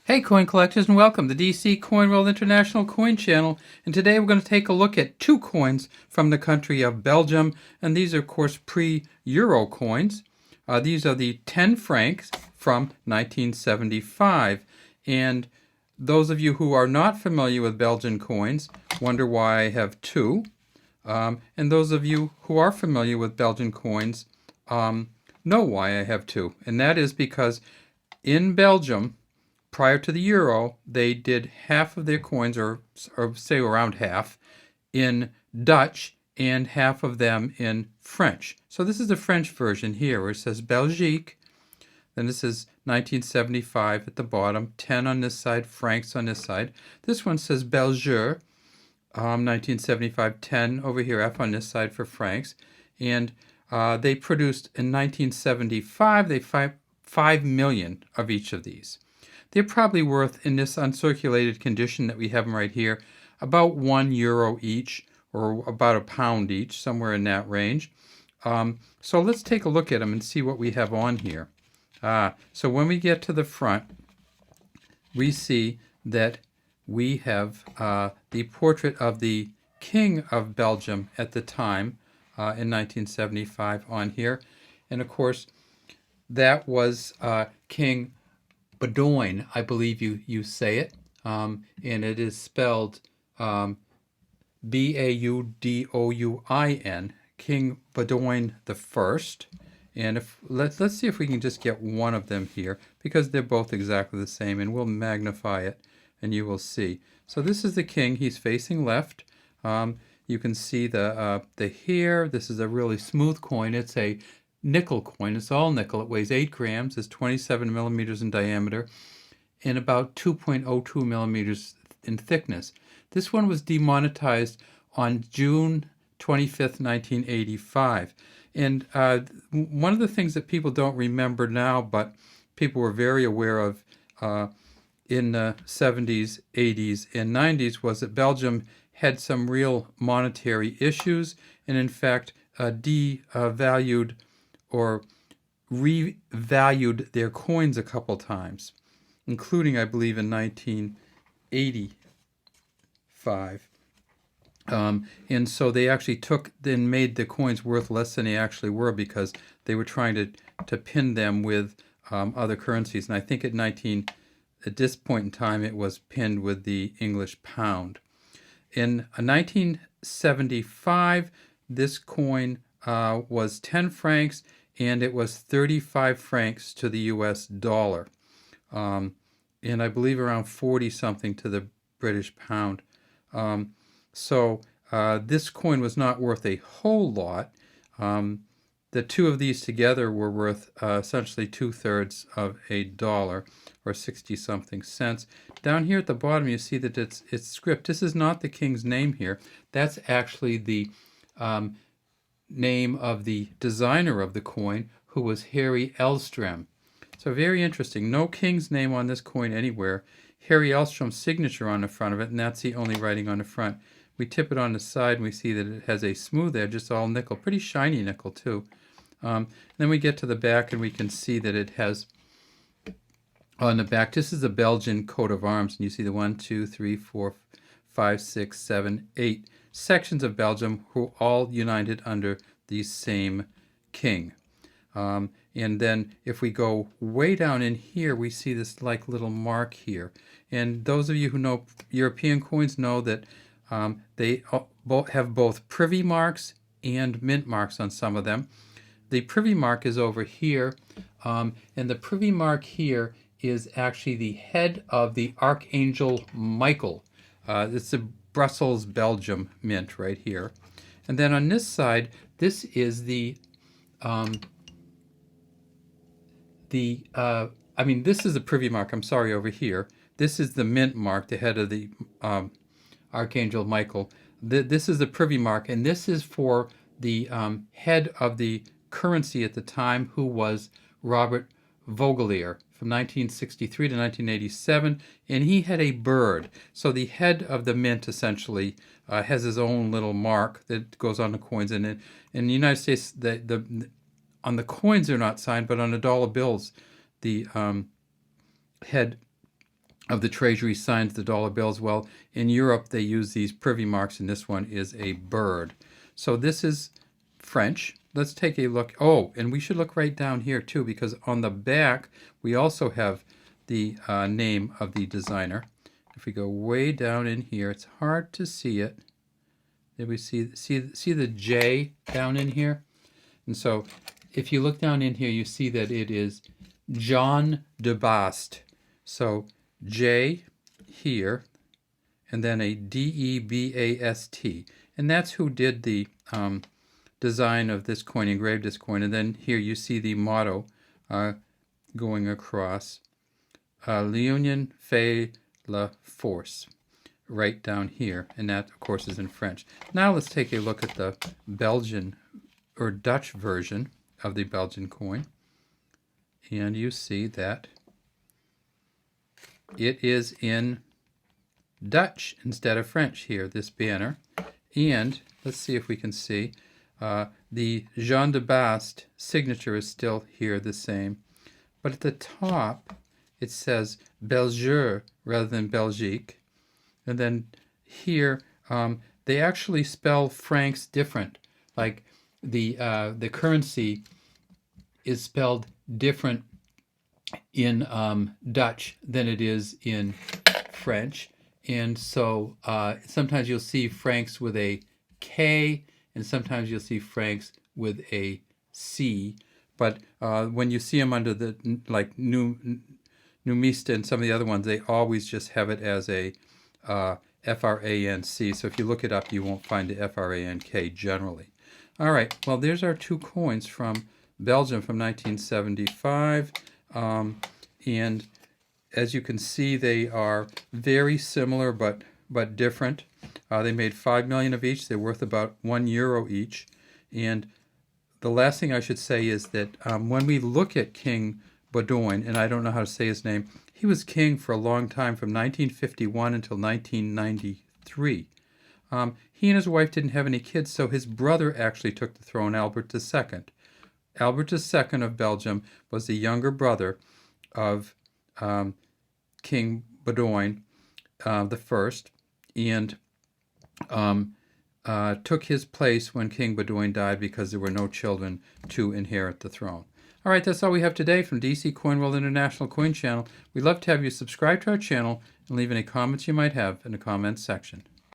Hey coin collectors, and welcome to DC Coin World International Coin Channel. And today we're going to take a look at two coins from the country of Belgium, and these are of course pre-Euro coins. These are the 10 francs from 1975. And those of you who are not familiar with Belgian coins wonder why I have two. And those of you who are familiar with Belgian coins know why I have two. And that is because in Belgium, prior to the euro, they did half of their coins, or say around half, in Dutch and half of them in French. So this is the French version here, where it says Belgique. Then this is 1975 at the bottom, 10 on this side, francs on this side. This one says Belgique, 1975, 10 over here, F on this side for francs. And they produced in 1975, they 5 million of each of these. They're probably worth, in this uncirculated condition that we have them right here, about €1 each, or about £1 each, somewhere in that range. So let's take a look at them and see what we have on here. So when we get to the front, we see that we have the portrait of the King of Belgium at the time in 1975 on here. And of course, that was King Baudouin, I believe you say it, and it is spelled Baudouin, King Baudouin the First. And if let's see if we can just get one of them here, because they're both exactly the same, and we'll magnify it, and you will see. So this is the king. He's facing left. You can see the hair. This is a really smooth coin. It's a nickel coin. It's all nickel. It weighs 8 grams. It's 27 millimeters in diameter and about 2.02 millimeters in thickness. This one was demonetized on June 25th, 1985. And one of the things that people don't remember now, but people were very aware of in the 70s, 80s, and 90s, was that Belgium had some real monetary issues, and in fact devalued or revalued their coins a couple times, including, I believe, in 1985. And so they actually made the coins worth less than they actually were, because they were trying to pin them with other currencies. And I think at this point in time, it was pinned with the English pound. In 1975, this coin was 10 francs, and it was 35 francs to the US dollar. And I believe around 40 something to the British pound. So this coin was not worth a whole lot. The two of these together were worth essentially 2/3 of a dollar, or 60 something cents. Down here at the bottom, you see that it's script. This is not the king's name here. That's actually the name of the designer of the coin, who was Harry Elstrom. So very interesting. No king's name on this coin anywhere. Harry Elstrom's signature on the front of it, and that's the only writing on the front. We tip it on the side, and we see that it has a smooth edge. It's all nickel, pretty shiny nickel too. Then we get to the back, and we can see that it has on the back, this is the Belgian coat of arms, and you see the 1, 2, 3, 4, 5, 6, 7, 8 sections of Belgium, who all united under the same king. And then if we go way down in here, we see this like little mark here. And those of you who know European coins know that they have both privy marks and mint marks on some of them. The privy mark is over here, and the privy mark here is actually the head of the Archangel Michael. It's the Brussels, Belgium mint right here. And then on this side, this is this is the privy mark, I'm sorry, over here. This is the mint mark, the head of the Archangel Michael. This is the privy mark, and this is for the head of the currency at the time, who was Robert Vogelier, from 1963 to 1987, and he had a bird. So the head of the mint essentially has his own little mark that goes on the coins. And in the United States, on the coins they're not signed, but on the dollar bills, the head of the treasury signs the dollar bills. Well, in Europe, they use these privy marks, and this one is a bird. So this is French. Let's take a look. Oh, and we should look right down here too, because on the back, we also have the name of the designer. If we go way down in here, it's hard to see it. There we see the J down in here. And so if you look down in here, you see that it is Jean de Bast. So J here, and then a D-E-B-A-S-T. And that's who did the design of this coin, engraved this coin. And then here you see the motto going across. L'union fait la force, right down here. And that, of course, is in French. Now let's take a look at the Belgian or Dutch version of the Belgian coin. And you see that it is in Dutch instead of French here, this banner. And let's see if we can see. The Jean de Bast signature is still here, the same. But at the top, it says Belgique rather than Belgique. And then here, they actually spell francs different. Like the currency is spelled different in Dutch than it is in French. And so sometimes you'll see francs with a K, and sometimes you'll see francs with a C. But when you see them under the, like Numista and some of the other ones, they always just have it as a F-R-A-N-C. So if you look it up, you won't find the F-R-A-N-K generally. All right, well, there's our two coins from Belgium from 1975. And as you can see, they are very similar but different. They made 5 million of each. They're worth about €1 each. And the last thing I should say is that when we look at King Baudouin, and I don't know how to say his name, he was king for a long time, from 1951 until 1993. He and his wife didn't have any kids, so his brother actually took the throne, Albert II. Albert II of Belgium was the younger brother of King Baudouin the First, and took his place when King Baudouin died because there were no children to inherit the throne. All right, that's all we have today from DC Coin World International Coin Channel. We'd love to have you subscribe to our channel and leave any comments you might have in the comments section.